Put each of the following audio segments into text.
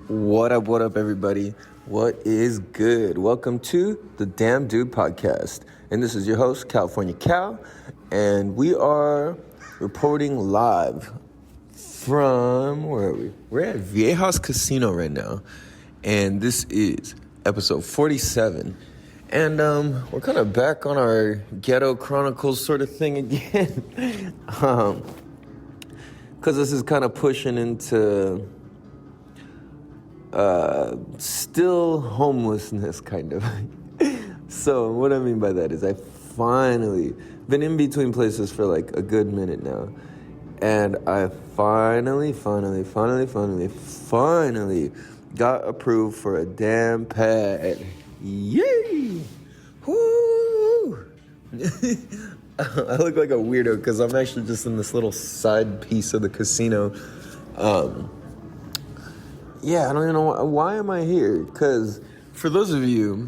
What up, everybody? What is good? Welcome to the Damn Dude Podcast. And this is your host, California Cal. And we are reporting live from, where are we? We're at Viejas Casino right now. And this is episode 47. And we're kind of back on our Ghetto Chronicles sort of thing again. Because this is kind of pushing into still homelessness, kind of. So what I mean by that is I finally been in between places for like a good minute now. And I finally got approved for a damn pad. Yay! Woo! I look like a weirdo because I'm actually just in this little side piece of the casino. Yeah, I don't even know why am I here? Because for those of you,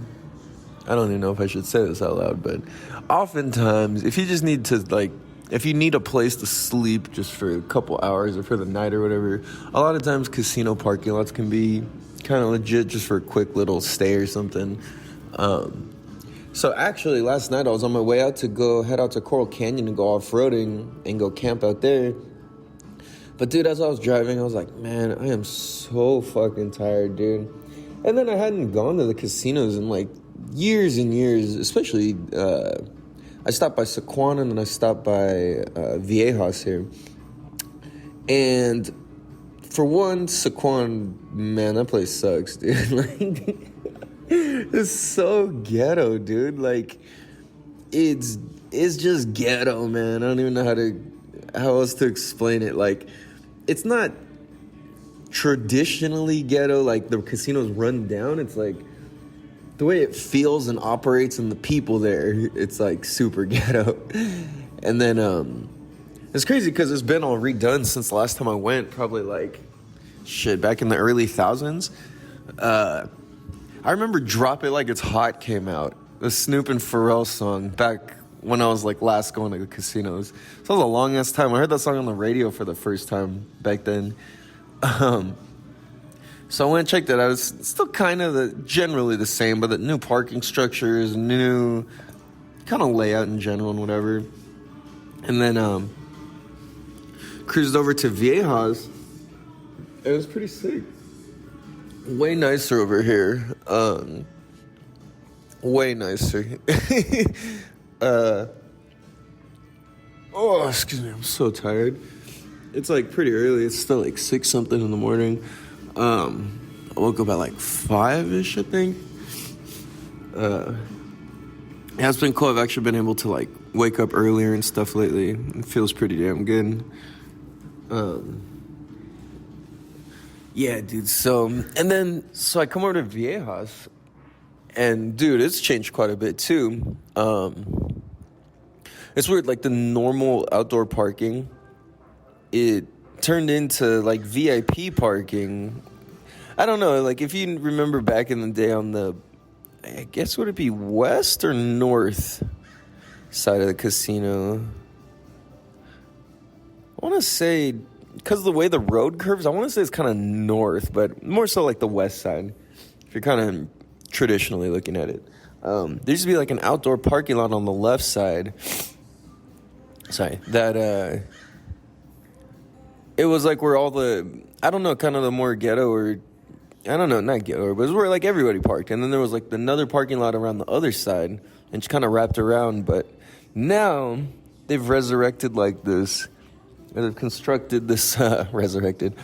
I don't even know if I should say this out loud, but oftentimes, if you just need to, like, if you need a place to sleep just for a couple hours or for the night or whatever, a lot of times casino parking lots can be kind of legit just for a quick little stay or something. So actually, last night I was on my way out to go head out to Coral Canyon and go off-roading and go camp out there. But dude, as I was driving, I was like, man, I am so fucking tired, dude. And then I hadn't gone to the casinos in like years and years, especially, I stopped by Sequan and then I stopped by Viejas here. And for one, Sequan, man, that place sucks, dude. Like, it's so ghetto, dude. Like, it's just ghetto, man. I don't even know how else to explain it. Like, it's not traditionally ghetto, like the casino's run down. It's like the way it feels and operates and the people there, it's like super ghetto. And then it's crazy because it's been all redone since the last time I went, probably like back in the early thousands. I remember Drop It Like It's Hot came out, the Snoop and Pharrell song, back when I was like last going to the casinos. So that was a long ass time. I heard that song on the radio for the first time back then. So I went and checked it out. It's still kind of generally the same, but the new parking structures, new kind of layout in general and whatever. And then cruised over to Viejas. It was pretty sick. Way nicer over here. Way nicer. Excuse me, I'm so tired. It's like pretty early. It's still like 6 something in the morning. I woke up at like 5-ish, I think. Yeah, it's been cool. I've actually been able to like wake up earlier and stuff lately. It feels pretty damn good. Yeah, dude. So I come over to Viejas, and dude, it's changed quite a bit too. It's weird, like the normal outdoor parking, it turned into like VIP parking. I don't know, like if you remember back in the day on the, I guess would it be west or north side of the casino? I want to say, because of the way the road curves, I want to say it's kind of north, but more so like the west side, if you're kind of traditionally looking at it. There used to be like an outdoor parking lot on the left side. That it was like where all the, I don't know, kind of the more ghetto or, I don't know, not ghetto, but it was where like everybody parked. And then there was like another parking lot around the other side and just kind of wrapped around. But now they've resurrected like this, or they've constructed this resurrected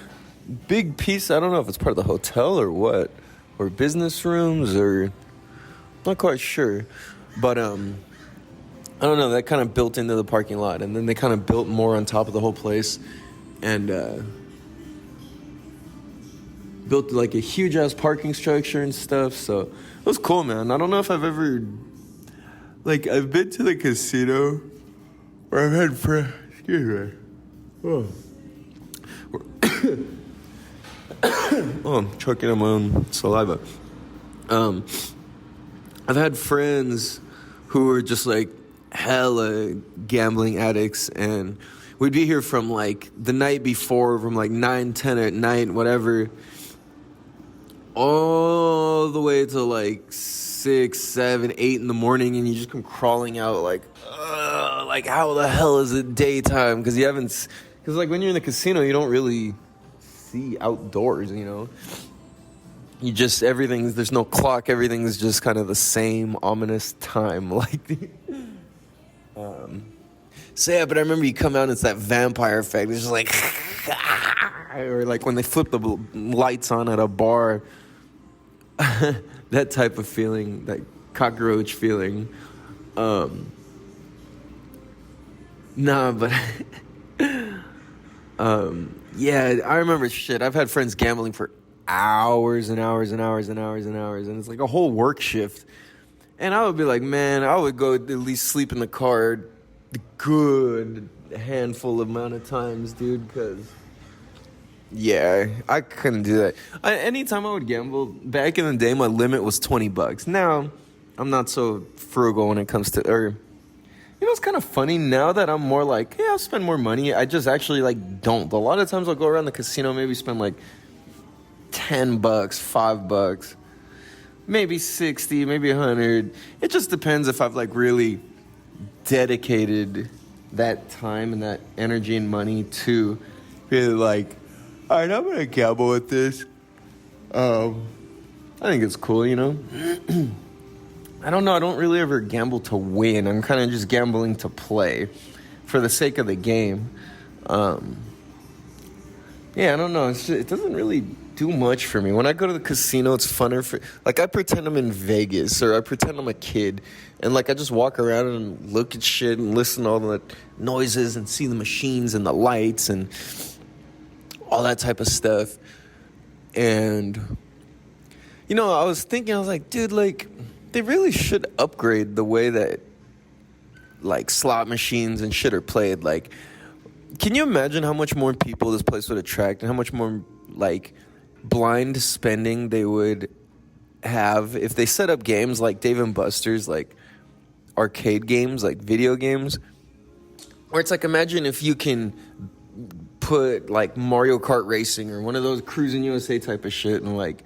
big piece. I don't know if it's part of the hotel or what, or business rooms, or not quite sure. But I don't know, that kind of built into the parking lot, and then they kind of built more on top of the whole place, and built like a huge ass parking structure and stuff. So it was cool, man. I don't know if I've ever, like, I've been to the casino where I've had friends. Excuse me. Oh, I'm choking on my own saliva. I've had friends who were just like hella gambling addicts, and we'd be here from like the night before, from like 9, 10 at night, whatever. all the way to like 6, 7, 8 in the morning, and you just come crawling out like how the hell is it daytime? Because like when you're in the casino, you don't really see outdoors, you know. There's no clock, everything's just kind of the same ominous time. So yeah, but I remember you come out and it's that vampire effect. It's just like, or like when they flip the lights on at a bar, that type of feeling, that cockroach feeling. But yeah, I remember shit. I've had friends gambling for hours and hours and hours and hours and hours, and it's like a whole work shift. And I would be like, man, I would go at least sleep in the car a good handful amount of times, dude, because yeah, I couldn't do that. Anytime I would gamble, back in the day, my limit was $20. Now, I'm not so frugal when it comes to, or, you know, it's kind of funny now that I'm more like, yeah, I'll spend more money. I just actually, like, don't. A lot of times I'll go around the casino, maybe spend, like, $10, $5, maybe 60, maybe 100. It just depends if I've, like, really dedicated that time and that energy and money to really, like, all right, I'm going to gamble with this. I think it's cool, you know? I don't know. I don't really ever gamble to win. I'm kind of just gambling to play for the sake of the game. Yeah, I don't know. It doesn't really do much for me. When I go to the casino, it's funner. Like, I pretend I'm in Vegas, or I pretend I'm a kid. And, like, I just walk around and look at shit and listen to all the noises and see the machines and the lights and all that type of stuff. And, you know, I was like, dude, like, they really should upgrade the way that, like, slot machines and shit are played. Like, can you imagine how much more people this place would attract and how much more, like, blind spending they would have if they set up games like Dave & Buster's, like, arcade games, like, video games? Or it's like, imagine if you can put, like, Mario Kart Racing or one of those Cruising USA type of shit, and, like,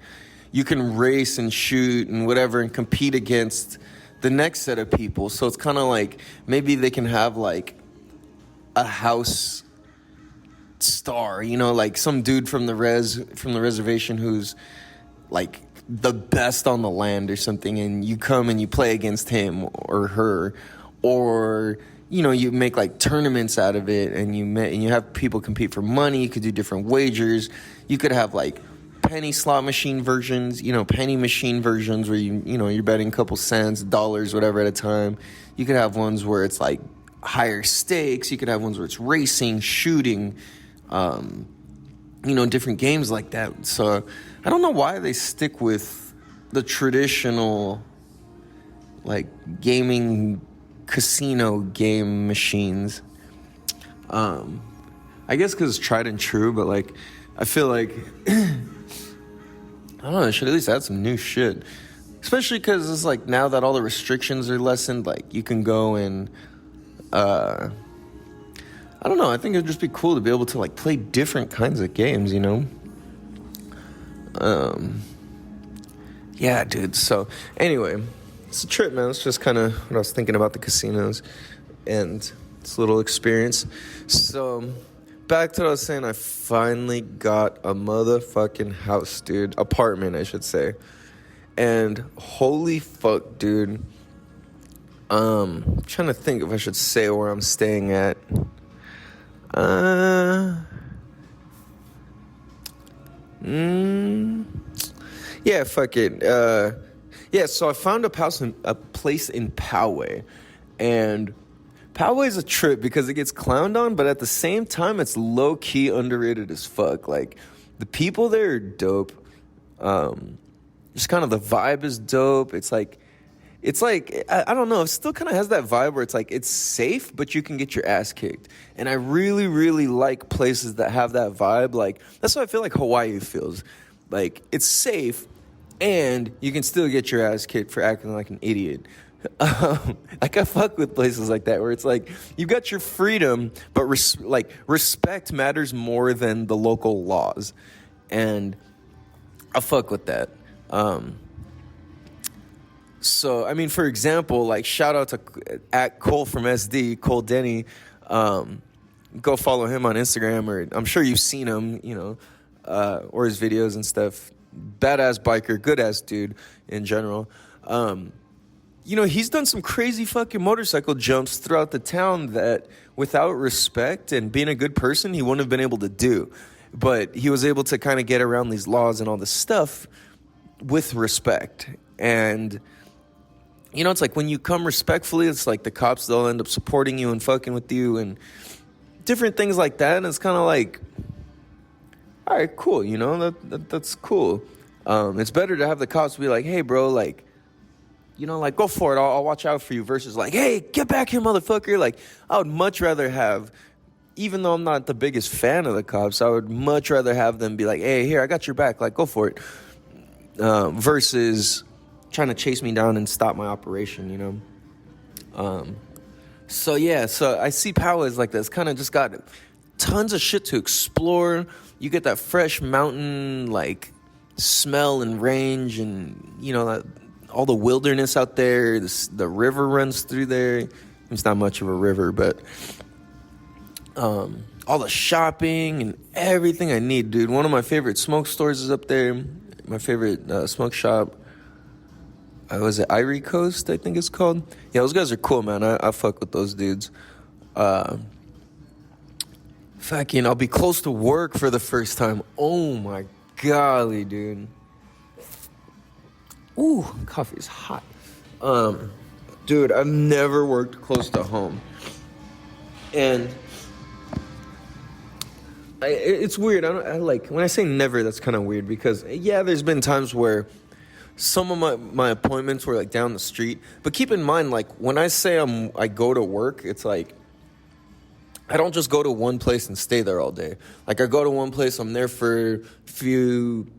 you can race and shoot and whatever and compete against the next set of people. So it's kind of like maybe they can have, like, a house star, you know, like some dude from the reservation who's, like, the best on the land or something, and you come and you play against him or her, or, you know, you make, like, tournaments out of it, and you have people compete for money. You could do different wagers. You could have, like, penny slot machine versions, you know, penny machine versions where you're betting a couple cents, dollars, whatever at a time. You could have ones where it's, like, higher stakes. You could have ones where it's racing, shooting, you know, different games like that. So I don't know why they stick with the traditional, like, gaming casino game machines. I guess because it's tried and true, but, like, I feel like I don't know, I should at least add some new shit. Especially because it's like now that all the restrictions are lessened, like, you can go and I don't know, I think it'd just be cool to be able to, like, play different kinds of games, you know? Yeah, dude. So anyway, it's a trip, man. It's just kind of what I was thinking about the casinos and this little experience. So back to what I was saying, I finally got a motherfucking house, dude. Apartment, I should say. And holy fuck, dude. I'm trying to think if I should say where I'm staying at. Yeah, fuck it. Yeah, so I found a place in Poway. And Poway is a trip because it gets clowned on, but at the same time, it's low-key underrated as fuck. Like, the people there are dope. Just kind of the vibe is dope. It's like, I don't know. It still kind of has that vibe where it's like, it's safe, but you can get your ass kicked. And I really, really like places that have that vibe. Like, that's what I feel like Hawaii feels. Like, it's safe, and you can still get your ass kicked for acting like an idiot. Like, I fuck with places like that where it's like you got your freedom, but respect matters more than the local laws, and I fuck with that. So, I mean, for example, like, shout out to at Cole from SD, Cole Denny. Go follow him on Instagram, or I'm sure you've seen him, or his videos and stuff. Badass biker, good ass dude in general. He's done some crazy fucking motorcycle jumps throughout the town that, without respect and being a good person, he wouldn't have been able to do. But he was able to kind of get around these laws and all this stuff with respect. And it's like when you come respectfully, it's like the cops, they'll end up supporting you and fucking with you and different things like that. And it's kind of like, all right, cool, that's cool. It's better to have the cops be like, hey, bro, like, go for it. I'll watch out for you, versus like, hey, get back here, motherfucker. Like, I would much rather have, even though I'm not the biggest fan of the cops, I would much rather have them be like, hey, here, I got your back. Like, go for it. Versus trying to chase me down and stop my operation, So I see Poway as like this. Kind of just got tons of shit to explore. You get that fresh mountain, like, smell and range, and, all the wilderness out there. The river runs through there. It's not much of a river, but all the shopping and everything I need, dude. One of my favorite smoke stores is up there. My favorite smoke shop. Was it Ivory Coast, I think it's called? Yeah, those guys are cool, man. I fuck with those dudes. Fucking, I'll be close to work for the first time. Oh, my golly, dude. Ooh, coffee is hot. Dude, I've never worked close to home. And it's weird. I like, when I say never, that's kind of weird because, yeah, there's been times where some of my appointments were like down the street. But keep in mind, like, when I say I go to work, it's like, I don't just go to one place and stay there all day. Like, I go to one place, I'm there for a few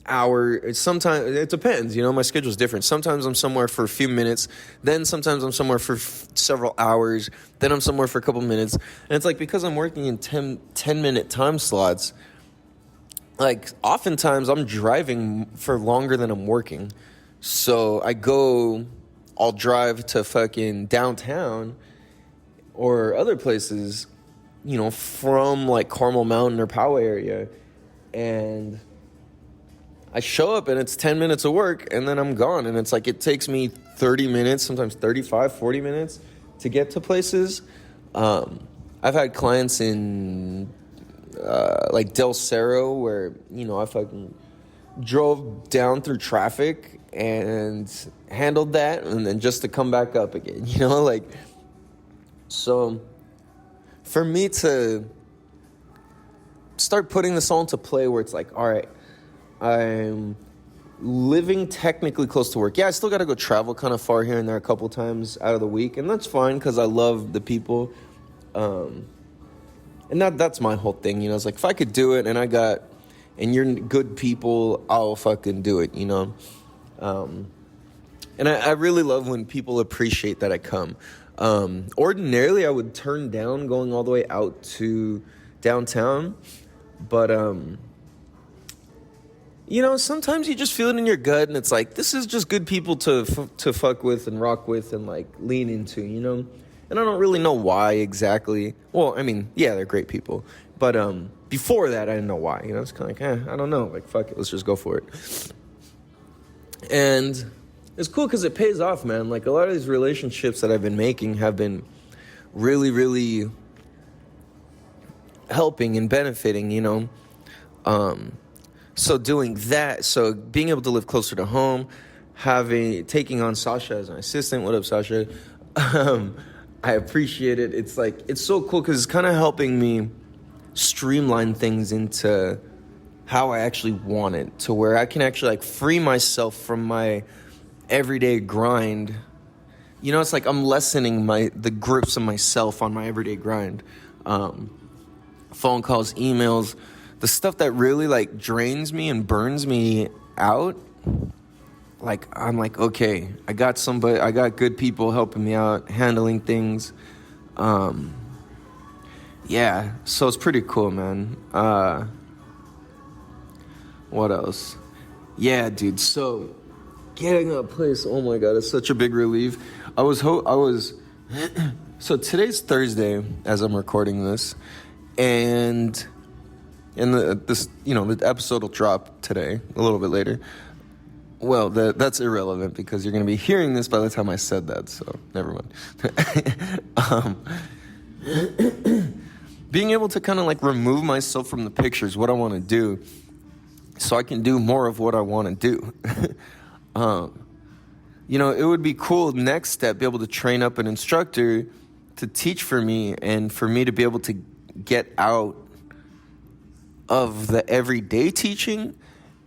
hours. Sometimes, it depends, my schedule's different. Sometimes I'm somewhere for a few minutes. Then sometimes I'm somewhere for several hours. Then I'm somewhere for a couple minutes. And it's like, because I'm working in 10-minute time slots, like, oftentimes I'm driving for longer than I'm working. So I'll drive to fucking downtown or other places, from like Carmel Mountain or Poway area. And I show up and it's 10 minutes of work and then I'm gone. And it's like, it takes me 30 minutes, sometimes 35, 40 minutes to get to places. I've had clients in like Del Cerro where, I fucking drove down through traffic and handled that, and then just to come back up again, like, so for me to start putting this all into play where it's like, all right, I'm living technically close to work. Yeah, I still got to go travel kind of far here and there a couple times out of the week, and that's fine because I love the people. And that's my whole thing, It's like, if I could do it and you're good people, I'll fucking do it, And I really love when people appreciate that I come. Ordinarily, I would turn down going all the way out to downtown. But, sometimes you just feel it in your gut, and it's like, this is just good people to fuck with and rock with and, like, lean into, And I don't really know why exactly. Well, I mean, yeah, they're great people. But before that, I didn't know why. It's kind of like, I don't know. Like, fuck it, let's just go for it. And it's cool because it pays off, man. Like, a lot of these relationships that I've been making have been really, really helping and benefiting, So doing that, so being able to live closer to home, taking on Sasha as an assistant. What up, Sasha? I appreciate it. It's like, it's so cool because it's kind of helping me streamline things into how I actually want it, to where I can actually like free myself from my everyday grind. It's like I'm lessening the grips of myself on my everyday grind. Phone calls, emails, the stuff that really like drains me and burns me out. Like, I'm like, okay, I got good people helping me out, handling things. Yeah, so it's pretty cool, man. What else? Yeah, dude. So getting a place, oh my God, it's such a big relief. So today's Thursday as I'm recording this, and the episode will drop today, a little bit later. Well, that's irrelevant because you're going to be hearing this by the time I said that, so never mind. Being able to kind of like remove myself from the picture is what I want to do so I can do more of what I want to do. It would be cool, next step, be able to train up an instructor to teach for me and for me to be able to get out of the everyday teaching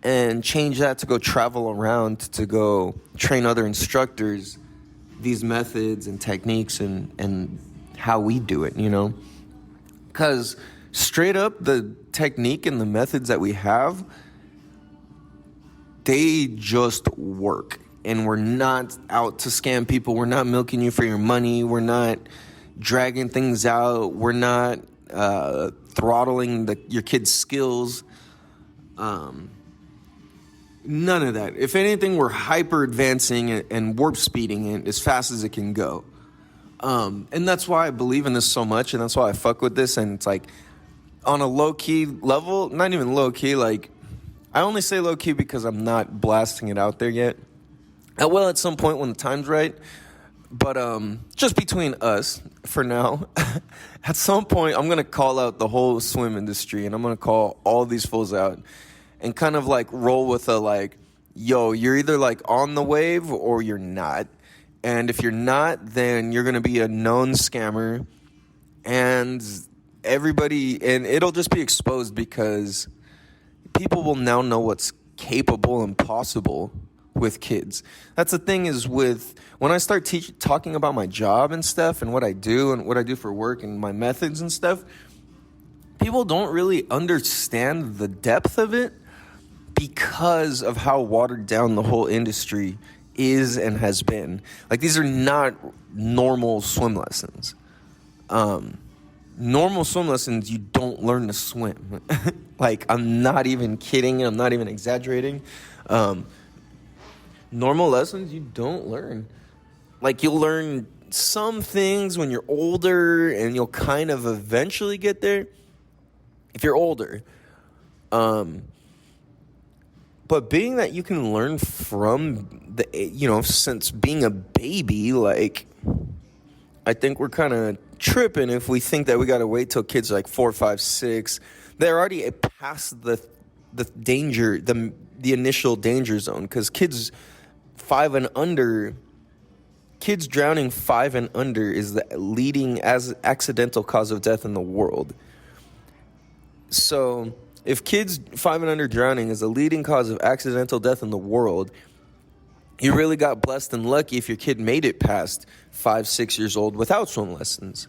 and change that to go travel around to go train other instructors these methods and techniques and how we do it, Because straight up, the technique and the methods that we have, they just work. And we're not out to scam people. We're not milking you for your money. We're not dragging things out. We're not throttling your kid's skills. None of that. If anything, we're hyper advancing and warp speeding it as fast as it can go. And that's why I believe in this so much, and that's why I fuck with this. And it's like on a low key level, not even low key. Like I only say low key because I'm not blasting it out there yet. I will at some point when the time's right. But just between us for now, at some point I'm gonna call out the whole swim industry, and I'm gonna call all these fools out. And kind of like roll with a like, yo, you're either like on the wave or you're not. And if you're not, then you're going to be a known scammer. And it'll just be exposed because people will now know what's capable and possible with kids. That's the thing is when I start talking about my job and stuff and what I do for work and my methods and stuff, people don't really understand the depth of it. Because of how watered down the whole industry is and has been. Like, these are not normal swim lessons. Normal swim lessons, you don't learn to swim. Like, I'm not even kidding. I'm not even exaggerating. Normal lessons, you don't learn. Like, you'll learn some things when you're older, and you'll kind of eventually get there if you're older. But being that you can learn from since being a baby, like, I think we're kind of tripping if we think that we got to wait till kids are like 4, 5, 6. They're already past the danger, the initial danger zone. Because kids drowning 5 and under is the leading as accidental cause of death in the world. So if kids 5 and under drowning is a leading cause of accidental death in the world, you really got blessed and lucky if your kid made it past 5, 6 years old without swim lessons.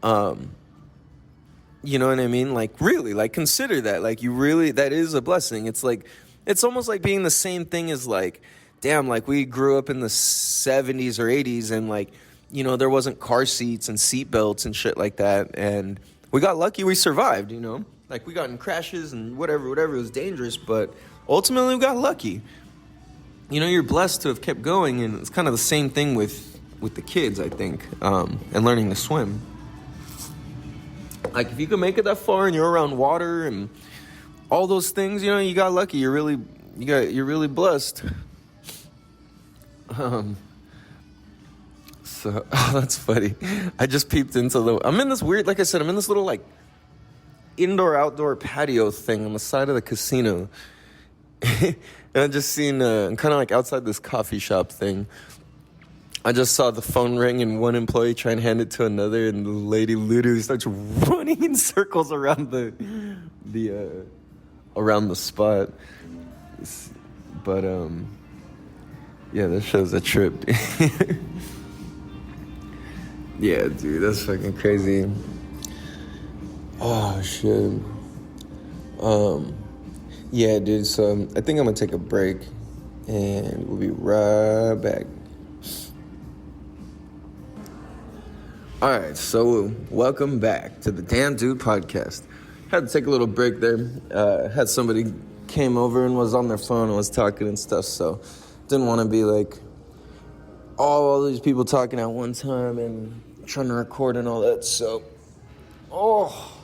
You know what I mean? Like, really, like, consider that. Like, that is a blessing. It's like, it's almost like being the same thing as like, damn, like, we grew up in the 70s or 80s and like, there wasn't car seats and seat belts and shit like that. And we got lucky we survived, Like, we got in crashes and whatever, it was dangerous, but ultimately we got lucky. You're blessed to have kept going, and it's kind of the same thing with the kids, I think, and learning to swim. Like, if you can make it that far and you're around water and all those things, you got lucky. You're really blessed. So, that's funny. I just peeped into I'm in this weird, like I said, I'm in this little, like, indoor-outdoor patio thing on the side of the casino. And I just seen, kind of like outside this coffee shop thing. I just saw the phone ring and one employee try and hand it to another, and the lady literally starts running in circles around around the spot. But yeah, that shows a trip. Yeah, dude, that's fucking crazy. Oh shit. Yeah, dude. So I think I'm gonna take a break, and we'll be right back. All right, so welcome back to the Damn Dude podcast. Had to take a little break there. Had somebody came over and was on their phone and was talking and stuff, so didn't want to be like all these people talking at one time and trying to record and all that. So oh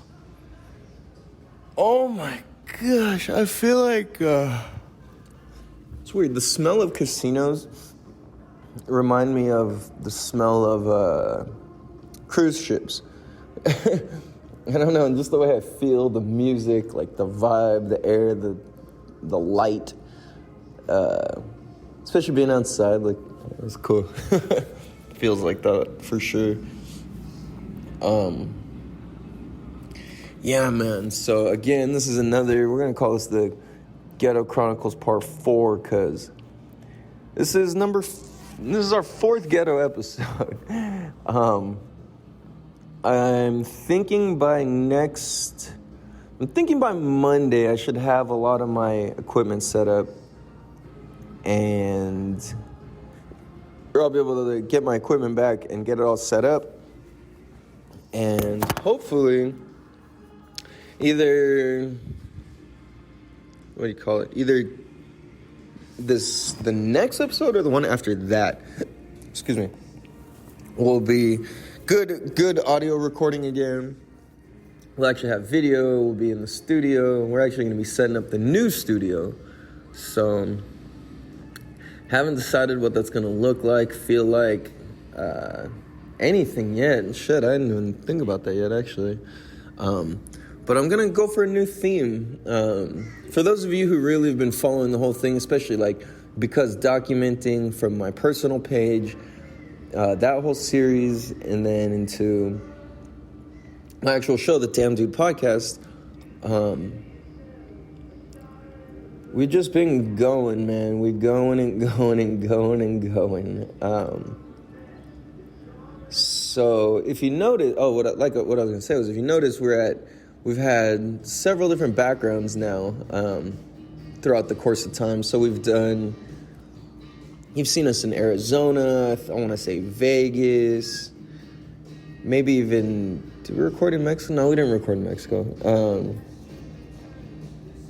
my gosh, I feel like it's weird. The smell of casinos remind me of the smell of cruise ships. I don't know, just the way I feel, the music, like the vibe, the air, the light, especially being outside, like, it's cool. Feels like that for sure. Yeah, man. So again, this is we're gonna call this the Ghetto Chronicles Part 4, because this is our 4th ghetto episode. I'm thinking by Monday I should have a lot of my equipment set up, and I'll be able to get my equipment back and get it all set up, and hopefully either the next episode or the one after that, excuse me, will be good audio recording again. We'll actually have video. We'll be in the studio. We're actually going to be setting up the new studio. So, haven't decided what that's going to look like, feel like, anything yet. Shit, I didn't even think about that yet, actually. But I'm going to go for a new theme. For those of you who really have been following the whole thing, especially like because documenting from my personal page, that whole series, and then into my actual show, the Damn Dude Podcast, we've just been going, man. We're going and going and going and going. So if you notice, what I was gonna say was, if you notice, we've had several different backgrounds now throughout the course of time. So you've seen us in Arizona, I want to say Vegas, maybe even, did we record in Mexico? No, we didn't record in Mexico.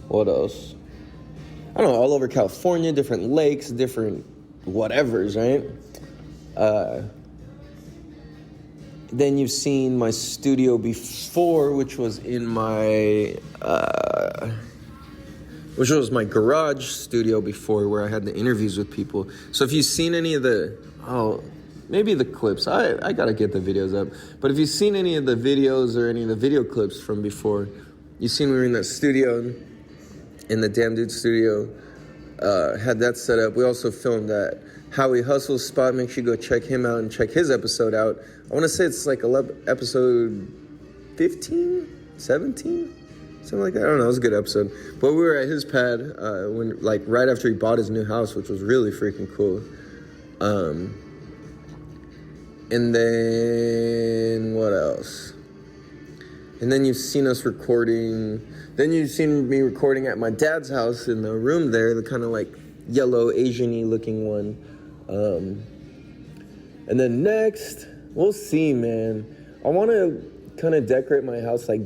What else? I don't know, all over California, different lakes, different whatevers, right? Then you've seen my studio before, which was my garage studio before, where I had the interviews with people. So if you've seen any of maybe the clips, I gotta get the videos up. But if you've seen any of the videos or any of the video clips from before, you've seen we were in that studio, in the Damn Dude studio, had that set up. We also filmed that Howie Hustle's spot. Make sure you go check him out and check his episode out. I want to say it's like episode 15, 17, something like that. I don't know. It was a good episode. But we were at his pad right after he bought his new house, which was really freaking cool. And then what else? And then you've seen us recording. Then you've seen me recording at my dad's house in the room there, the kind of like yellow Asian-y looking one. And then next, we'll see, man. I want to kind of decorate my house like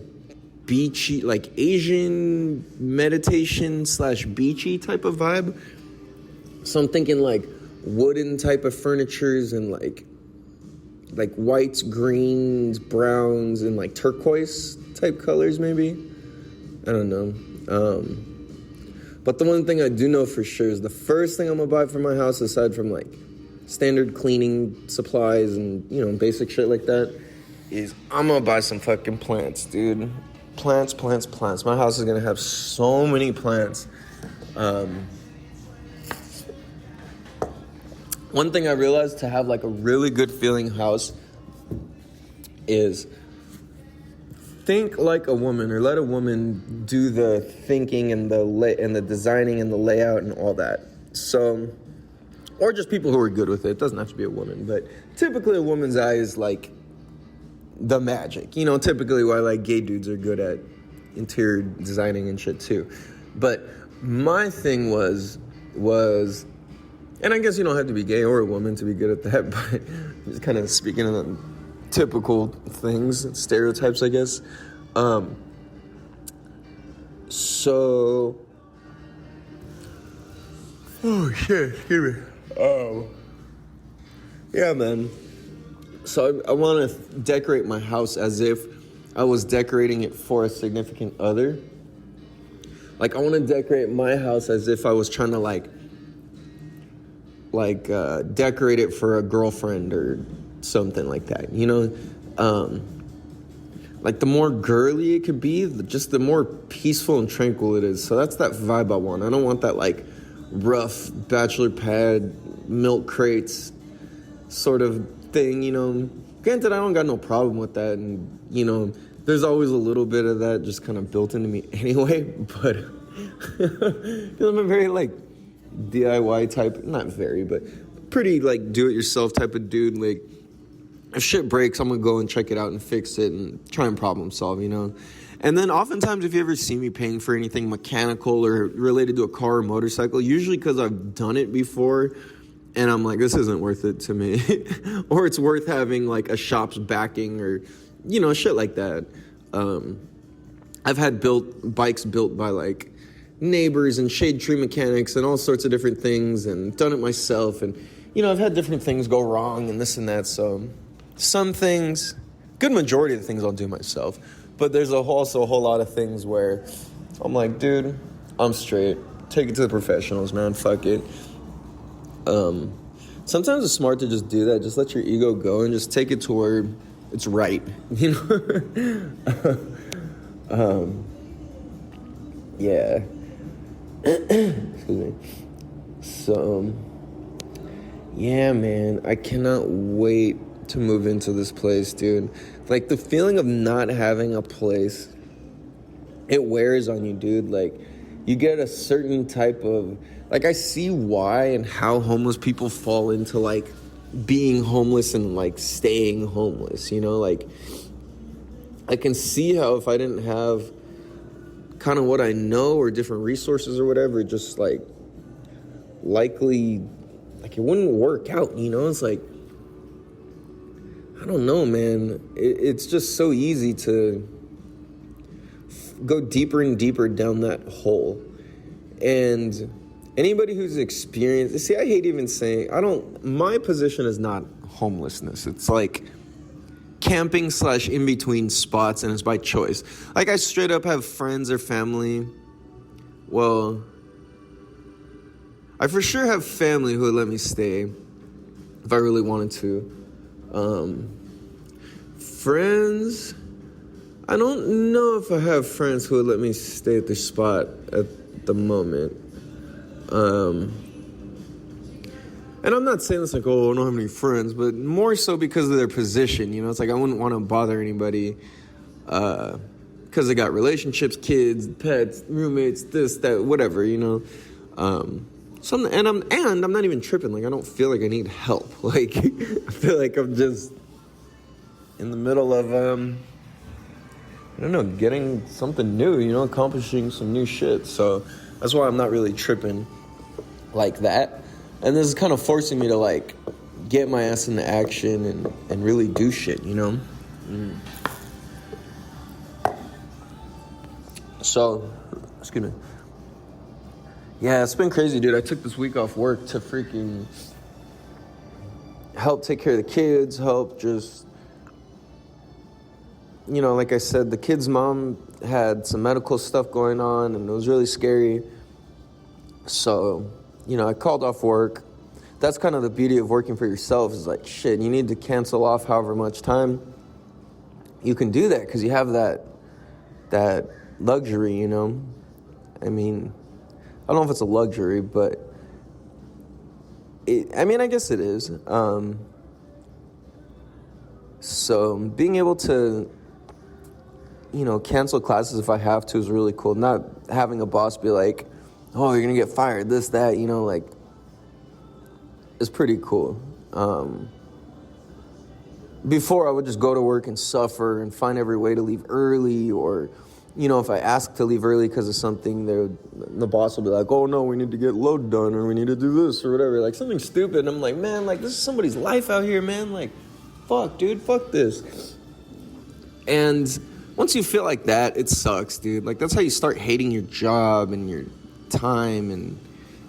beachy, like Asian meditation / beachy type of vibe. So I'm thinking like wooden type of furnitures and like whites, greens, browns, and like turquoise type colors maybe. I don't know. But the one thing I do know for sure is the first thing I'm going to buy for my house, aside from like standard cleaning supplies and, basic shit like that, is I'm going to buy some fucking plants, dude. Plants. My house is going to have so many plants. One thing I realized to have like a really good feeling house is think like a woman, or let a woman do the thinking and the designing and the layout and all that. So, or just people who are good with it. It doesn't have to be a woman, but typically a woman's eye is like the magic. Typically why like gay dudes are good at interior designing and shit too. But my thing was, and I guess you don't have to be gay or a woman to be good at that, but just kind of speaking of the typical things, stereotypes, I guess. So Oh shit, excuse me. Oh. Yeah, man. So I want to decorate my house as if I was decorating it for a significant other. Like, I want to decorate my house as if I was trying to, decorate it for a girlfriend or something like that, you know? Like, the more girly it could be, just the more peaceful and tranquil it is. So that's that vibe I want. I don't want that, like, rough bachelor pad, milk crates sort of thing, you know? Granted, I don't got no problem with that, and, you know, there's always a little bit of that just kind of built into me anyway, but I'm a very, like, DIY type, not very, but pretty, like, do-it-yourself type of dude. Like, if shit breaks, I'm gonna go and check it out and fix it and try and problem solve, you know? And then oftentimes, if you ever see me paying for anything mechanical or related to a car or motorcycle, usually because I've done it before, and I'm like, this isn't worth it to me. Or it's worth having, like, a shop's backing or, you know, shit like that. I've had bikes built by, like, neighbors and shade tree mechanics and all sorts of different things, and done it myself. And, you know, I've had different things go wrong and this and that. So some things, good majority of the things I'll do myself. But there's also a whole lot of things where I'm like, dude, I'm straight. Take it to the professionals, man. Fuck it. Sometimes it's smart to just do that. Just let your ego go and just take it to where it's right, you know? Yeah. Excuse me. So, yeah, man, I cannot wait to move into this place, dude. Like, the feeling of not having a place, it wears on you, dude. Like, you get a certain type of, like, I see why and how homeless people fall into, like, being homeless and, like, staying homeless, you know? Like, I can see how if I didn't have kind of what I know or different resources or whatever, just, like, likely, like, it wouldn't work out, you know? It's like, I don't know, man. It's just so easy to go deeper and deeper down that hole. And anybody who's experienced, see, I hate even saying, my position is not homelessness. It's like camping / in between spots, and it's by choice. Like, I straight up have friends or family. Well, I for sure have family who would let me stay if I really wanted to. Friends, I don't know if I have friends who would let me stay at the spot at the moment. And I'm not saying this like, oh, I don't have any friends, but more so because of their position, you know? It's like I wouldn't want to bother anybody because they got relationships, kids, pets, roommates, this, that, whatever, you know? I'm not even tripping. Like, I don't feel like I need help. Like, I feel like I'm just in the middle of, I don't know, getting something new, you know, accomplishing some new shit. So that's why I'm not really tripping like that. And this is kind of forcing me to, like, get my ass into action and really do shit, you know? So, excuse me. Yeah, it's been crazy, dude. I took this week off work to freaking help take care of the kids, help just, you know, like I said, the kid's mom had some medical stuff going on, and it was really scary. So, you know, I called off work. That's kind of the beauty of working for yourself, is like, shit, you need to cancel off however much time. You can do that because you have that luxury, you know? I mean, I don't know if it's a luxury, but I guess it is. So being able to, you know, cancel classes if I have to is really cool. Not having a boss be like, oh, you're going to get fired, this, that, you know, like, it's pretty cool. Before, I would just go to work and suffer and find every way to leave early, or, you know, if I asked to leave early because of something, the boss will be like, oh, no, we need to get load done, or we need to do this, or whatever, like, something stupid. And I'm like, man, like, this is somebody's life out here, man. Like, fuck, dude, fuck this. And once you feel like that, it sucks, dude. Like, that's how you start hating your job and your time and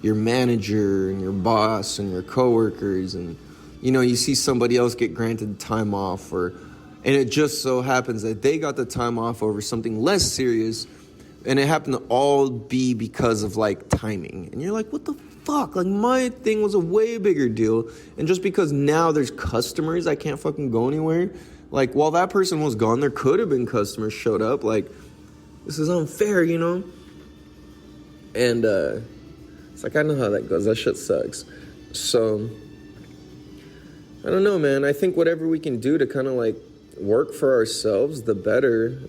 your manager and your boss and your coworkers, and you see somebody else get granted time off, and it just so happens that they got the time off over something less serious, and it happened to all be because of like timing. And you're like, what the fuck? Like, my thing was a way bigger deal, and just because now there's customers, I can't fucking go anywhere. Like, while that person was gone, there could have been customers showed up. Like, this is unfair, And it's like, I know how that goes. That shit sucks. So, I don't know, man. I think whatever we can do to kind of like work for ourselves, the better.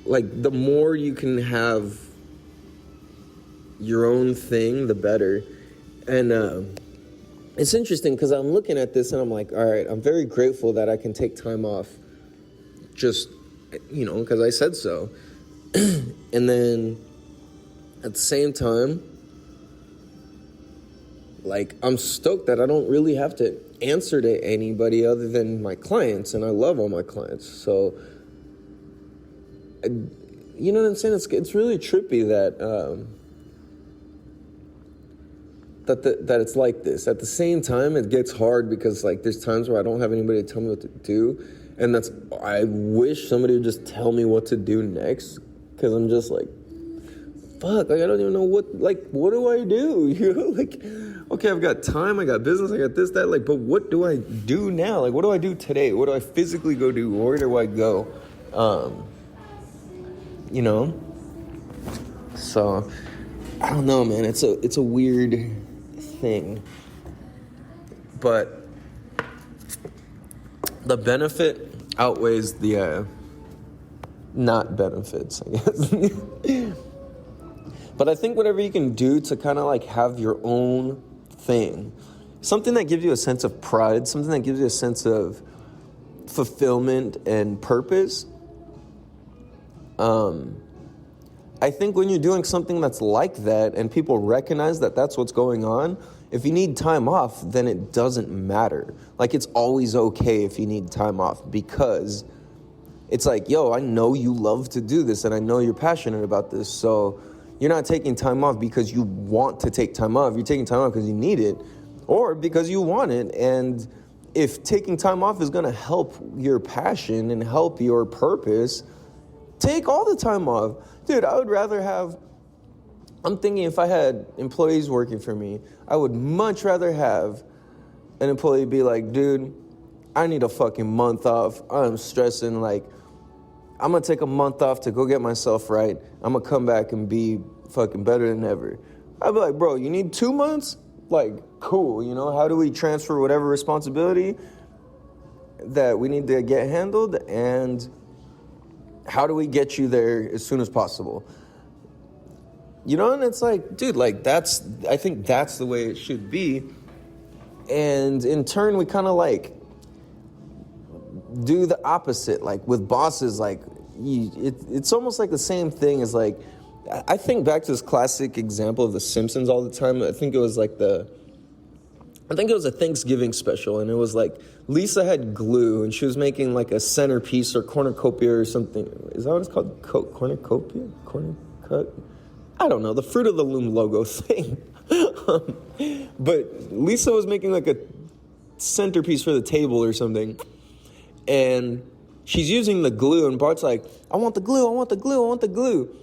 Like, the more you can have your own thing, the better. And it's interesting because I'm looking at this and I'm like, all right, I'm very grateful that I can take time off just, because I said so. And then at the same time, like, I'm stoked that I don't really have to answer to anybody other than my clients, and I love all my clients. So, you know what I'm saying? It's really trippy that that it's like this. At the same time, it gets hard because like there's times where I don't have anybody to tell me what to do, and I wish somebody would just tell me what to do next, because I'm just like, fuck, like I don't even know what do I do? Like, okay, I've got time, I got business, I got this, that, like, but what do I do now? Like, what do I do today? What do I physically go do? Where do I go? So I don't know, man. It's a weird thing, but the benefit outweighs the not benefits, I guess. But I think whatever you can do to kind of like have your own thing, something that gives you a sense of pride, something that gives you a sense of fulfillment and purpose. I think when you're doing something that's like that and people recognize that that's what's going on, if you need time off, then it doesn't matter. Like, it's always okay if you need time off, because it's like, yo, I know you love to do this and I know you're passionate about this. So you're not taking time off because you want to take time off. You're taking time off because you need it or because you want it. And if taking time off is going to help your passion and help your purpose, take all the time off. Dude, I would rather I'm thinking if I had employees working for me, I would much rather have an employee be like, dude, I need a fucking month off. I'm stressing. Like, I'm going to take a month off to go get myself right. I'm going to come back and be fucking better than ever. I'd be like, bro, you need 2 months? Like, cool. How do we transfer whatever responsibility that we need to get handled, and how do we get you there as soon as possible? And it's like, dude, like, I think that's the way it should be. And in turn, we kind of like do the opposite. Like with bosses, like it's almost like the same thing as like, I think back to this classic example of The Simpsons all the time. I think it was a Thanksgiving special, and it was like Lisa had glue, and she was making like a centerpiece or cornucopia or something. Is that what it's called? Cornucopia? Cornucut? I don't know. The Fruit of the Loom logo thing. But Lisa was making like a centerpiece for the table or something, and she's using the glue, and Bart's like, I want the glue, I want the glue, I want the glue.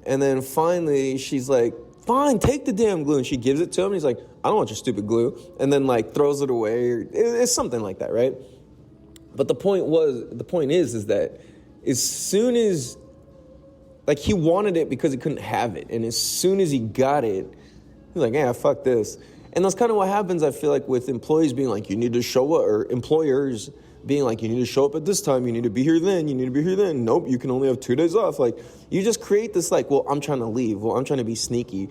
And then finally she's like, fine, take the damn glue. And she gives it to him, and he's like, I don't want your stupid glue. And then like throws it away. It's something like that, right? But the point is that as soon as, like, he wanted it because he couldn't have it. And as soon as he got it, he's like, yeah, fuck this. And that's kind of what happens, I feel like, with employees being like, you need to show up, or employers being like, you need to show up at this time, you need to be here then, you need to be here then. Nope, you can only have 2 days off. Like, you just create this like, well, I'm trying to leave. Well, I'm trying to be sneaky.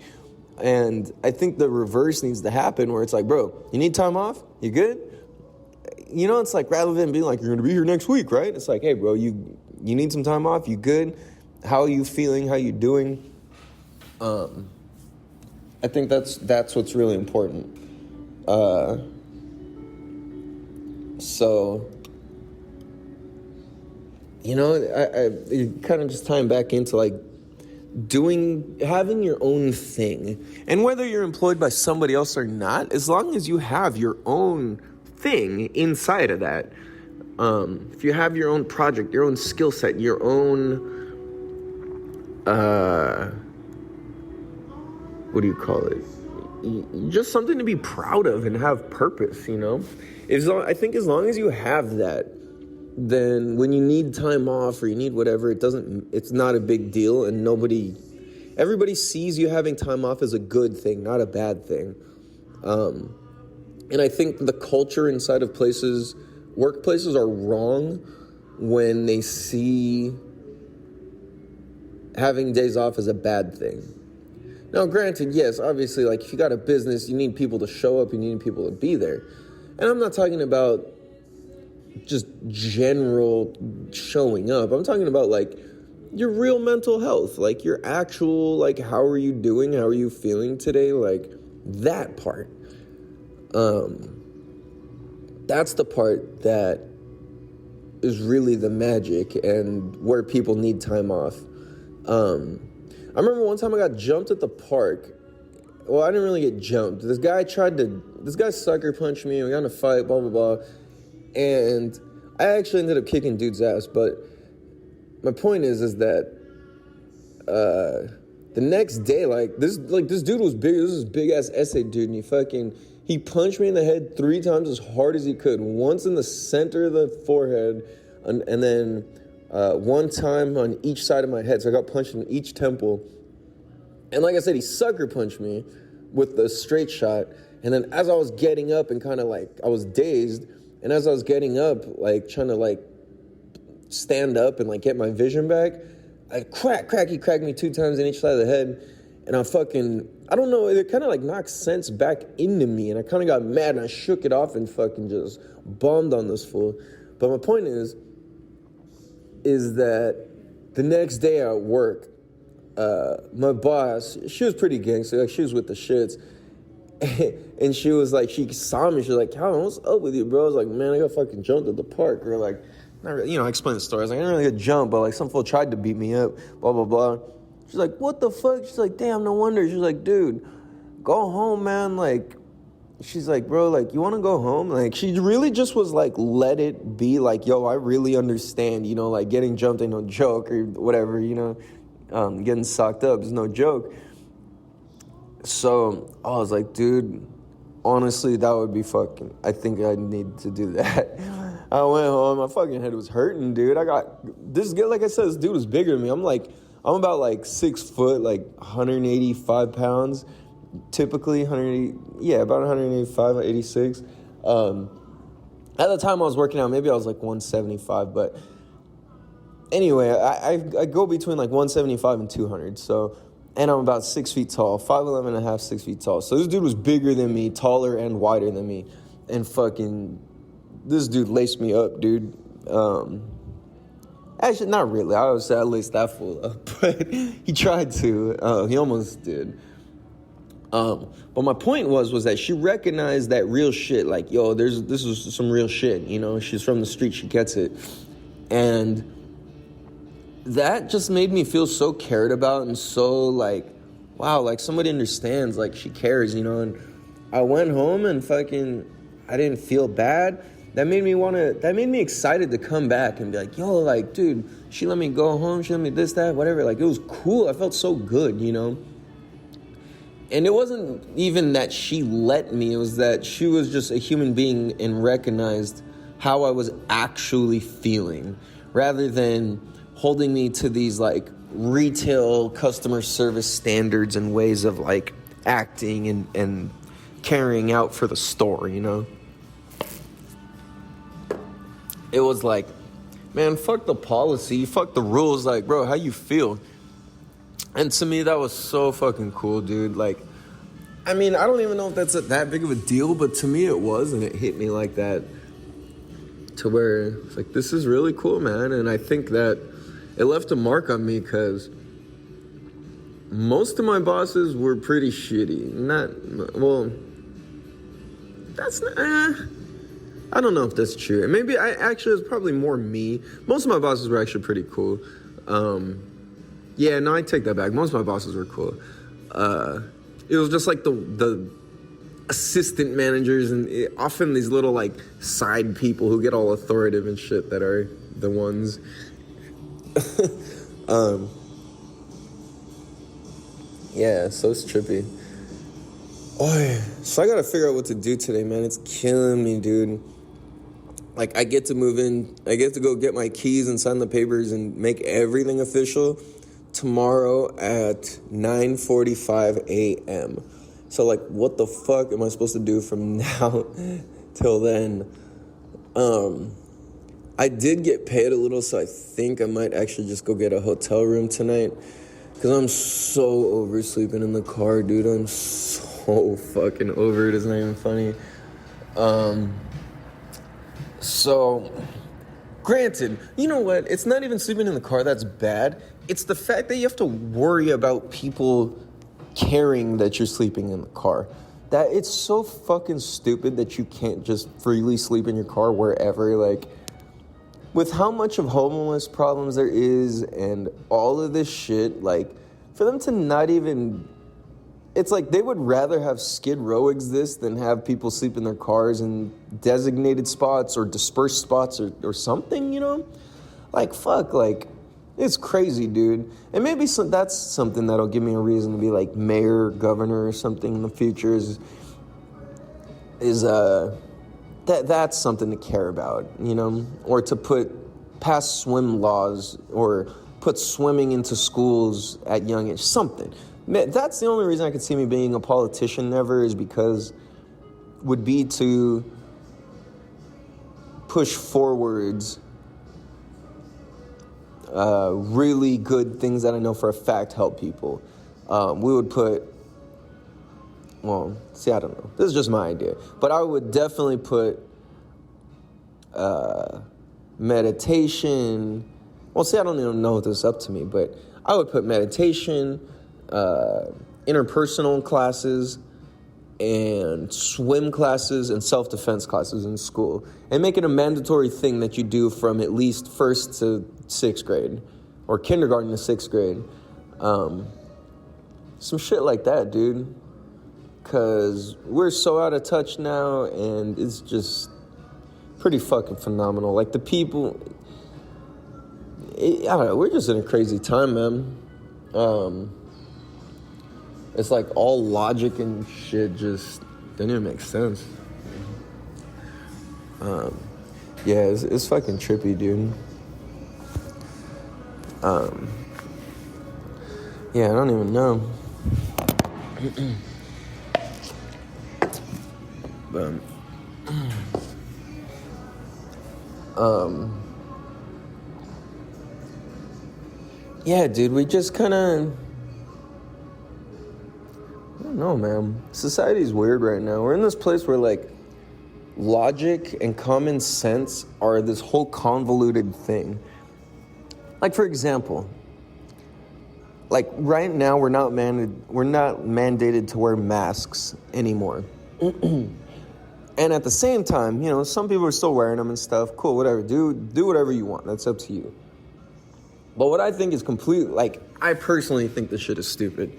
And I think the reverse needs to happen, where it's like, bro, you need time off? You good? It's like, rather than being like, you're going to be here next week, right? It's like, hey, bro, you need some time off? You good? How are you feeling? How you doing? I think that's what's really important. So, I kind of just tying back into like having your own thing. And whether you're employed by somebody else or not, as long as you have your own thing inside of that, if you have your own project, your own skill set, your own, what do you call it? Just something to be proud of and have purpose, you know? I think as long as you have that, then when you need time off or you need whatever, it's not a big deal, and everybody sees you having time off as a good thing, not a bad thing. And I think the culture inside of workplaces are wrong when they see having days off as a bad thing. Now, granted, yes, obviously, like, if you got a business, you need people to show up, you need people to be there. And I'm not talking about just general showing up. I'm talking about, like, your real mental health, like, your actual, like, how are you doing? How are you feeling today? Like, that part. That's the part that is really the magic and where people need time off. I remember one time I got jumped at the park. Well, I didn't really get jumped. This guy sucker punched me. We got in a fight, blah, blah, blah. And I actually ended up kicking dude's ass. But my point is that the next day, this dude was big. This is big ass essay dude, and he punched me in the head 3 times as hard as he could. Once in the center of the forehead, and then one time on each side of my head. So I got punched in each temple. And like I said, he sucker punched me with the straight shot. And then as I was getting up and kind of like, I was dazed. And as I was getting up, like trying to like stand up and like get my vision back, he cracked me 2 times in each side of the head. And I don't know, it kind of like knocked sense back into me. And I kind of got mad and I shook it off and fucking just bombed on this fool. But my point is that the next day at work, my boss, she was pretty gangster, like she was with the shits. And she was like, she saw me, she was like, Calvin, what's up with you, bro? I was like, man, I got fucking jumped at the park. Or like, not really, I explained the story. I was like, I didn't really get jumped, but like some fool tried to beat me up, blah, blah, blah. She's like, what the fuck? She's like, damn, no wonder. She's like, dude, go home, man. Like, she's like, bro, like, you want to go home? Like, she really just was like, let it be. Like, yo, I really understand, like getting jumped ain't no joke or whatever, getting socked up is no joke. So I was like, dude, honestly, that would be fucking, I think I need to do that. I went home, my fucking head was hurting, dude. Like I said, this dude was bigger than me. I'm about like 6 foot, like 185 pounds, typically about 185, 86. At the time I was working out, maybe I was like 175, but anyway, I go between like 175 and 200, so, and I'm about 6 feet tall, 5'11 and a half, 6 feet tall. So this dude was bigger than me, taller and wider than me, and fucking, this dude laced me up, dude. Actually, not really. I would say I laced that fool up, but he tried to. He almost did. But my point was that she recognized that real shit. Like, yo, this is some real shit. She's from the street. She gets it, and that just made me feel so cared about and so like, wow, like somebody understands. Like she cares, And I went home and I didn't feel bad. That made me excited to come back and be like, yo, like, dude, she let me go home, she let me this, that, whatever. Like, it was cool. I felt so good, And it wasn't even that she let me. It was that she was just a human being and recognized how I was actually feeling rather than holding me to these, like, retail customer service standards and ways of, like, acting and carrying out for the store, It was like, man, fuck the policy, fuck the rules. Like, bro, how you feel? And to me, that was so fucking cool, dude. Like, I mean, I don't even know if that's that big of a deal, but to me it was, and it hit me like that to where it's like, this is really cool, man. And I think that it left a mark on me because most of my bosses were pretty shitty. I don't know if that's true. And maybe it's probably more me. Most of my bosses were actually pretty cool. Yeah, no, I take that back. Most of my bosses were cool. It was just like the assistant managers and often these little like side people who get all authoritative and shit that are the ones. Yeah, so it's trippy. Oh, so I gotta figure out what to do today, man. It's killing me, dude. Like, I get to move in. I get to go get my keys and sign the papers and make everything official tomorrow at 9:45 a.m. So, like, what the fuck am I supposed to do from now till then? I did get paid a little, so I think I might actually just go get a hotel room tonight. Because I'm so over sleeping in the car, dude. I'm so fucking over it. It's not even funny. So, granted, you know what? It's not even sleeping in the car that's bad. It's the fact that you have to worry about people caring that you're sleeping in the car. That it's so fucking stupid that you can't just freely sleep in your car wherever. Like, with how much of homeless problems there is and all of this shit, like, for them to not even... It's like they would rather have Skid Row exist than have people sleep in their cars in designated spots or dispersed spots or something, you know? Like, fuck, like, it's crazy, dude. And maybe that's something that'll give me a reason to be, like, mayor, governor or something in the future that's something to care about, you know? Or to pass swim laws or put swimming into schools at young age, something. Man, that's the only reason I could see me being a politician ever is because would be to push forwards really good things that I know for a fact help people. We would put, well, see, I don't know. This is just my idea. But I would definitely put meditation. Well, see, I don't even know if this is up to me, but I would put meditation, interpersonal classes, and swim classes and self-defense classes in school, and make it a mandatory thing that you do from at least 1st to 6th grade, or kindergarten to 6th grade. Some shit like that, dude. Because we're so out of touch now, and it's just pretty fucking phenomenal. Like, the people... I don't know, we're just in a crazy time, man. It's like all logic and shit just doesn't even make sense. Yeah, it's fucking trippy, dude. Yeah, I don't even know. But, yeah, dude, we just kind of... I don't know, man. Society's weird right now. We're in this place where, like, logic and common sense are this whole convoluted thing. Like, for example, like, right now we're not mandated to wear masks anymore. And at the same time, you know, some people are still wearing them and stuff. Cool, whatever. Do whatever you want. That's up to you. But what I think is I personally think this shit is stupid.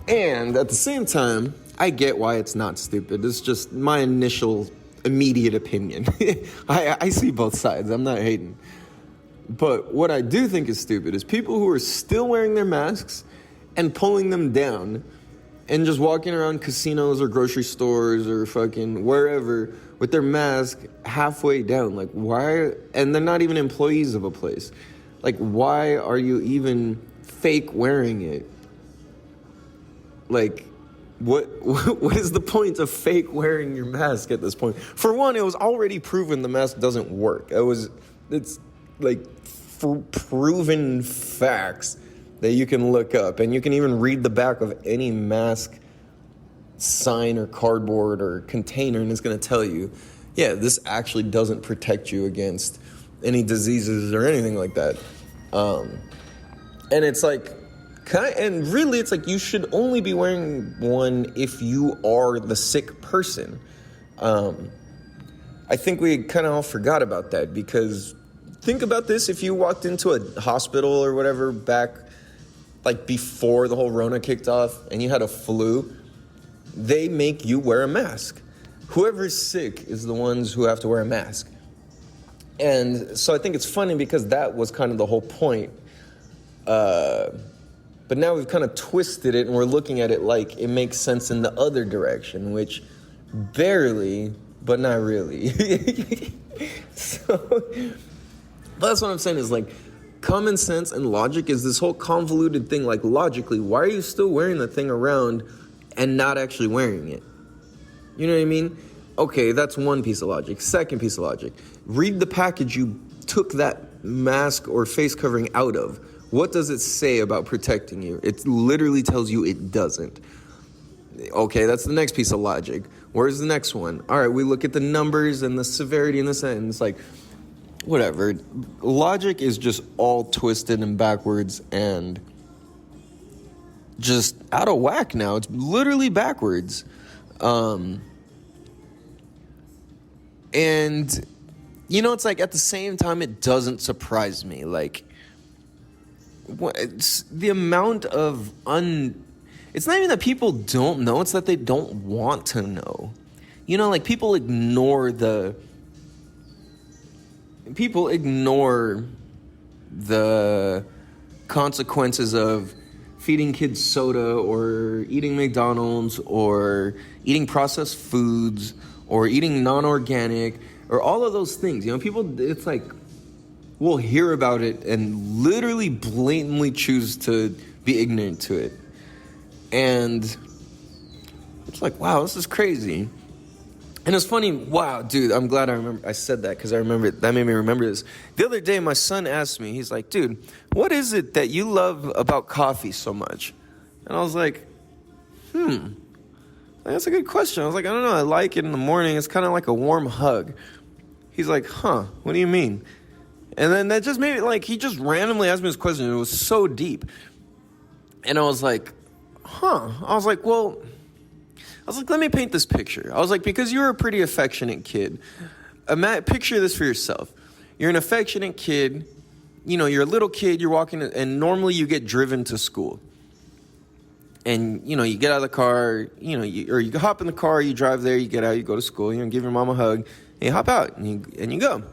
And at the same time, I get why it's not stupid. It's just my immediate opinion. I see both sides. I'm not hating. But what I do think is stupid is people who are still wearing their masks and pulling them down and just walking around casinos or grocery stores or fucking wherever with their mask halfway down. Like, why? And they're not even employees of a place. Like, why are you even fake wearing it? Like, what is the point of fake wearing your mask at this point? For one, it was already proven the mask doesn't work. It's like proven facts that you can look up, and you can even read the back of any mask sign or cardboard or container, and it's going to tell you, yeah, this actually doesn't protect you against any diseases or anything like that. And it's like, and really, it's like you should only be wearing one if you are the sick person. I think we kind of all forgot about that, because think about this. If you walked into a hospital or whatever back like before the whole Rona kicked off and you had a flu, they make you wear a mask. Whoever's sick is the ones who have to wear a mask. And so I think it's funny because that was kind of the whole point. But now we've kind of twisted it and we're looking at it like it makes sense in the other direction, which barely, but not really. But that's what I'm saying is like common sense and logic is this whole convoluted thing. Like logically, why are you still wearing the thing around and not actually wearing it? You know what I mean? Okay, that's one piece of logic. Second piece of logic. Read the package you took that mask or face covering out of. What does it say about protecting you? It literally tells you it doesn't. Okay, that's the next piece of logic. Where's the next one? All right, we look at the numbers and the severity in the sentence. Like, whatever. Logic is just all twisted and backwards and just out of whack now. It's literally backwards. And, you know, it's like at the same time, it doesn't surprise me. Like, it's the amount of it's not even that people don't know, it's that they don't want to know. You know, like people ignore the consequences of feeding kids soda or eating McDonald's or eating processed foods or eating non-organic or all of those things. You know, people, it's like, we'll hear about it and literally blatantly choose to be ignorant to it. And it's like, wow, this is crazy. And it's funny, wow, dude, I'm glad I said that because I remember it. That made me remember this. The other day, my son asked me, he's like, dude, what is it that you love about coffee so much? And I was like, that's a good question. I was like, I don't know, I like it in the morning. It's kind of like a warm hug. He's like, what do you mean? And then that just made it like, he just randomly asked me this question. It was so deep. And I was like, I was like, let me paint this picture. I was like, because you're a pretty affectionate kid. Picture this for yourself. You're an affectionate kid. You know, you're a little kid. You're walking, and normally you get driven to school. And, you know, you get out of the car, you know, or you hop in the car, you drive there, you get out, you go to school, you know, give your mom a hug, and you hop out, and you go.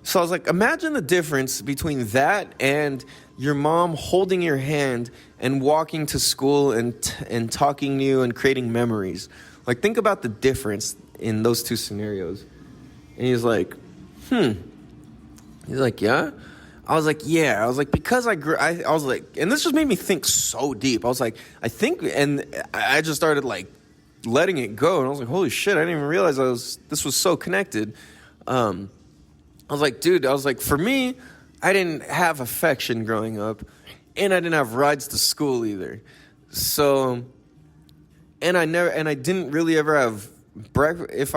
So I was like, imagine the difference between that and your mom holding your hand and walking to school and talking to you and creating memories. Like, think about the difference in those two scenarios. And he's like, He's like, yeah? I was like, yeah. I was like, because I was like, and this just made me think so deep. I was like, I think, and I just started like letting it go. And I was like, holy shit, I didn't even realize this was so connected. I was like, dude, for me, I didn't have affection growing up, and I didn't have rides to school either. So, and I didn't really ever have breakfast.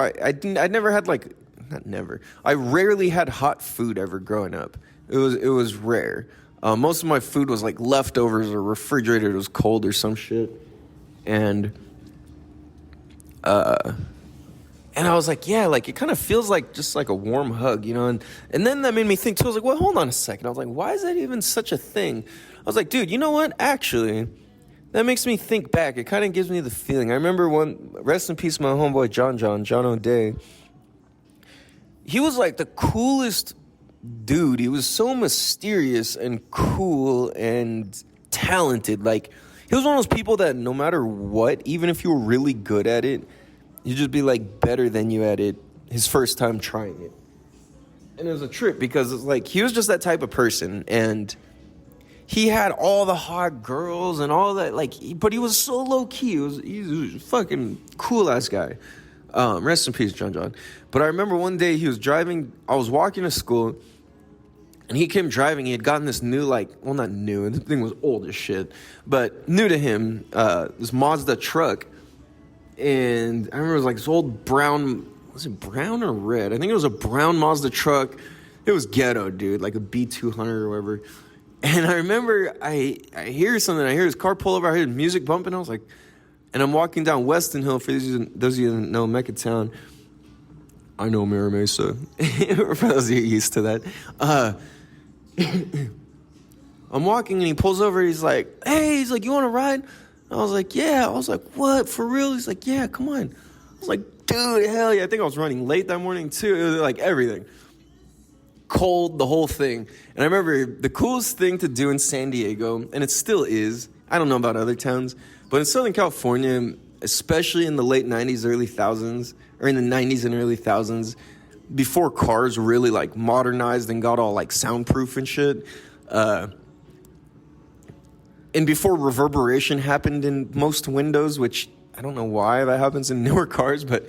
I rarely had hot food ever growing up. It was rare. Most of my food was like leftovers or refrigerated. It was cold or some shit. And I was like, yeah, like it kind of feels like just like a warm hug, you know? And then that made me think too. I was like, well, hold on a second. I was like, why is that even such a thing? I was like, dude, you know what? Actually, that makes me think back. It kind of gives me the feeling. I remember rest in peace, my homeboy John O'Day. He was like the coolest dude. He was so mysterious and cool and talented. Like, he was one of those people that no matter what, even if you were really good at it, you'd just be like better than you at it his first time trying it. And it was a trip because it's like he was just that type of person, and he had all the hot girls and all that, like, but he was so low key. He was a fucking cool ass guy. Rest in peace, John. But I remember one day he was driving. I was walking to school, and he came driving. He had gotten this new, not new, the thing was old as shit, but new to him, this Mazda truck. And I remember it was like this old brown, was it brown or red? I think it was a brown Mazda truck. It was ghetto, dude, like a B200 or whatever. And I remember I hear something. I hear his car pull over. I hear music bumping. I was like, and I'm walking down Weston Hill. For those of you that know Mecca Town, I know Mira Mesa. For those of you used to that. I I'm walking and he pulls over. He's like, hey, he's like, you want to ride? And I was like, yeah. I was like, what? For real? He's like, yeah, come on. I was like, dude, hell yeah. I think I was running late that morning too. It was like everything. Cold, the whole thing. And I remember the coolest thing to do in San Diego, and it still is, I don't know about other towns, but in Southern California, especially in the late 90s, early thousands, or in the 90s and early thousands, before cars really like modernized and got all like soundproof and shit, and before reverberation happened in most windows, which I don't know why that happens in newer cars, but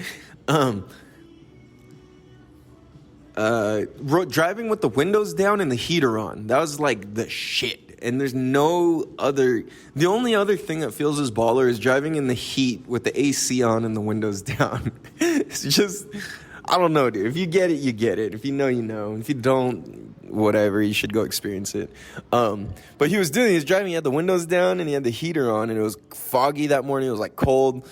driving with the windows down and the heater on, that was like the shit. And there's no other, the only other thing that feels as baller is driving in the heat with the AC on and the windows down. It's just, I don't know, dude. If you get it, you get it. If you know, you know. If you don't, whatever, you should go experience it. But he was driving, he had the windows down and he had the heater on, and it was foggy that morning. It was like cold.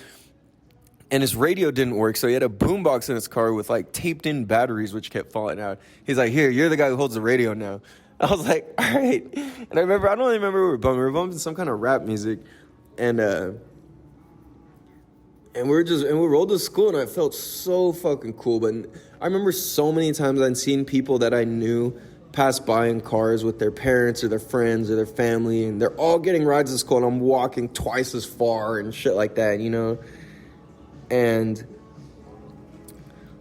And his radio didn't work, so he had a boombox in his car with like taped in batteries, which kept falling out. He's like, here, you're the guy who holds the radio now. I was like, all right. And I don't really remember what we were bumping some kind of rap music. And we rolled to school, and I felt so fucking cool. But I remember so many times I'd seen people that I knew pass by in cars with their parents or their friends or their family, and they're all getting rides to school, and I'm walking twice as far and shit like that, you know? And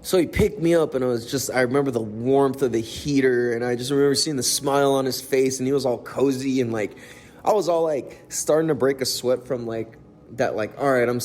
so he picked me up, and I remember the warmth of the heater, and I just remember seeing the smile on his face, and he was all cozy, and like, I was all like starting to break a sweat from like that, like, all right, I've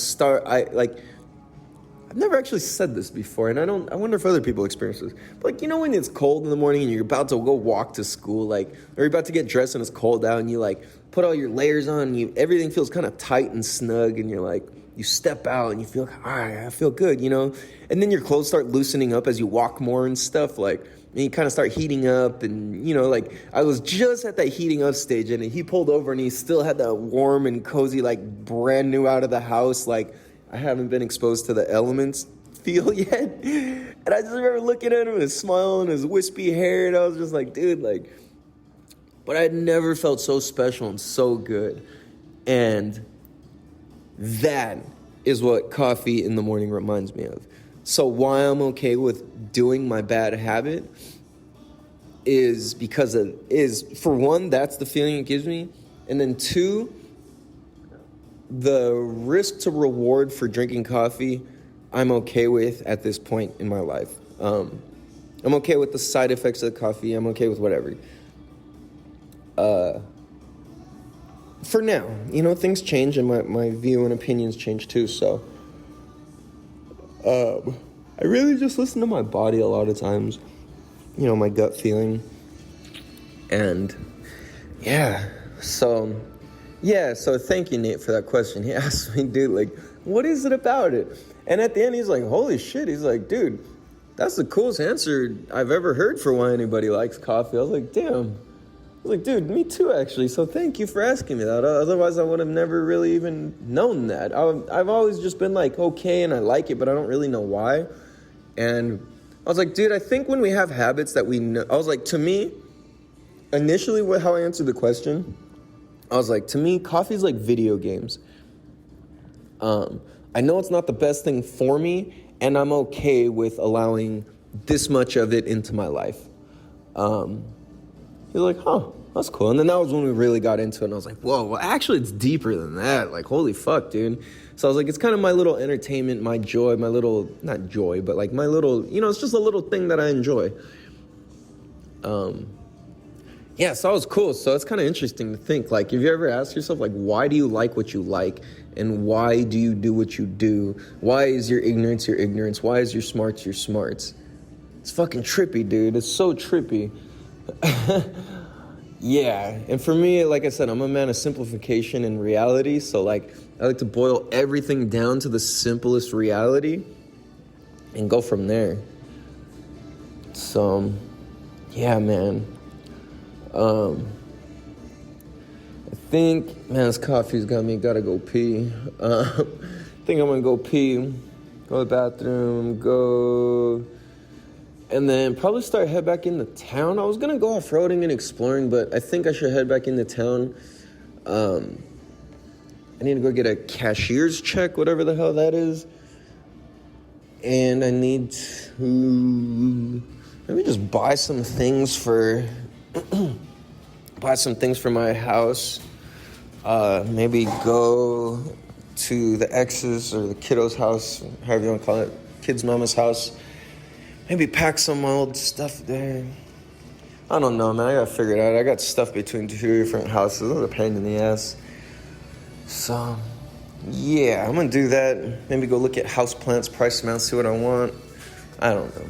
never actually said this before, and I wonder if other people experience this, but like, you know, when it's cold in the morning and you're about to go walk to school, like, or you're about to get dressed and it's cold out, and you like put all your layers on, and everything feels kind of tight and snug, and you're like, you step out and you feel, all right, I feel good, you know? And then your clothes start loosening up as you walk more and stuff, like, and you kind of start heating up, and, you know, like, I was just at that heating up stage, and he pulled over, and he still had that warm and cozy, like, brand new out of the house, like, I haven't been exposed to the elements feel yet. And I just remember looking at him, his smile and his wispy hair, and I was just like, dude, like, but I had never felt so special and so good. And that is what coffee in the morning reminds me of. So why I'm okay with doing my bad habit is because for one, that's the feeling it gives me. And then two, the risk to reward for drinking coffee, I'm okay with at this point in my life. I'm okay with the side effects of the coffee. I'm okay with whatever. For now, you know, things change, and my view and opinions change too, so I really just listen to my body a lot of times, you know, my gut feeling, and so thank you, Nate, for that question. He asked me, dude, like, what is it about it? And at the end, he's like, holy shit, he's like, dude, that's the coolest answer I've ever heard for why anybody likes coffee. I was like, damn. I was like, dude, me too, actually. So thank you for asking me that. Otherwise, I would have never really even known that. I've always just been like, okay, and I like it, but I don't really know why. And I was like, dude, I think when we have habits that we know, I was like, to me, initially how I answered the question, I was like, to me, coffee's like video games. I know it's not the best thing for me, and I'm okay with allowing this much of it into my life. He's like, huh, that's cool. And then that was when we really got into it, and I was like, whoa, well, actually, it's deeper than that. Like, holy fuck, dude. So I was like, it's kind of my little entertainment, my joy, my little, not joy, but like my little, you know, it's just a little thing that I enjoy. So that was cool. So it's kind of interesting to think, like, if you ever ask yourself, like, why do you like what you like? And why do you do what you do? Why is your ignorance your ignorance? Why is your smarts your smarts? It's fucking trippy, dude. It's so trippy. Yeah. And for me, like I said, I'm a man of simplification and reality. So, like, I like to boil everything down to the simplest reality and go from there. So, yeah, man. I think, man, this coffee's got me, gotta go pee. I think I'm gonna go pee, go to the bathroom, go And then probably head back into town. I was going to go off-roading and exploring, but I think I should head back into town. I need to go get a cashier's check, whatever the hell that is. And I need to maybe just buy some things for my house. Maybe go to the ex's or the kiddo's house, however you want to call it, kid's mama's house. Maybe pack some old stuff there. I don't know, man. I gotta figure it out. I got stuff between two different houses. It's a pain in the ass. So, yeah, I'm gonna do that. Maybe go look at house plants, price them out, see what I want. I don't know.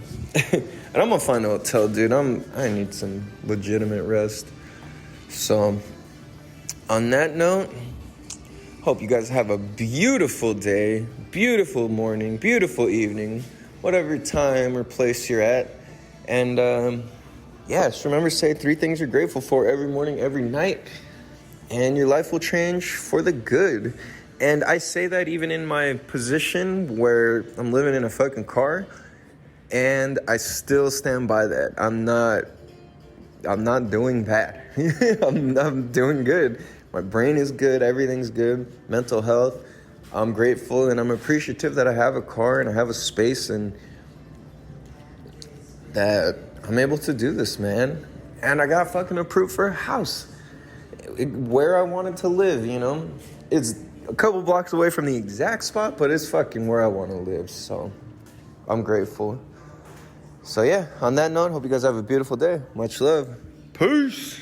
And I'm gonna find a hotel, dude. I need some legitimate rest. So, on that note, hope you guys have a beautiful day, beautiful morning, beautiful evening, whatever time or place you're at. And just remember to say 3 things you're grateful for every morning, every night, and your life will change for the good. And I say that even in my position where I'm living in a fucking car, and I still stand by that. I'm not doing bad. I'm doing good. My brain is good. Everything's good. Mental health. I'm grateful and I'm appreciative that I have a car and I have a space and that I'm able to do this, man. And I got fucking approved for a house where I wanted to live, you know. It's a couple blocks away from the exact spot, but it's fucking where I want to live. So I'm grateful. So yeah, on that note, hope you guys have a beautiful day. Much love. Peace.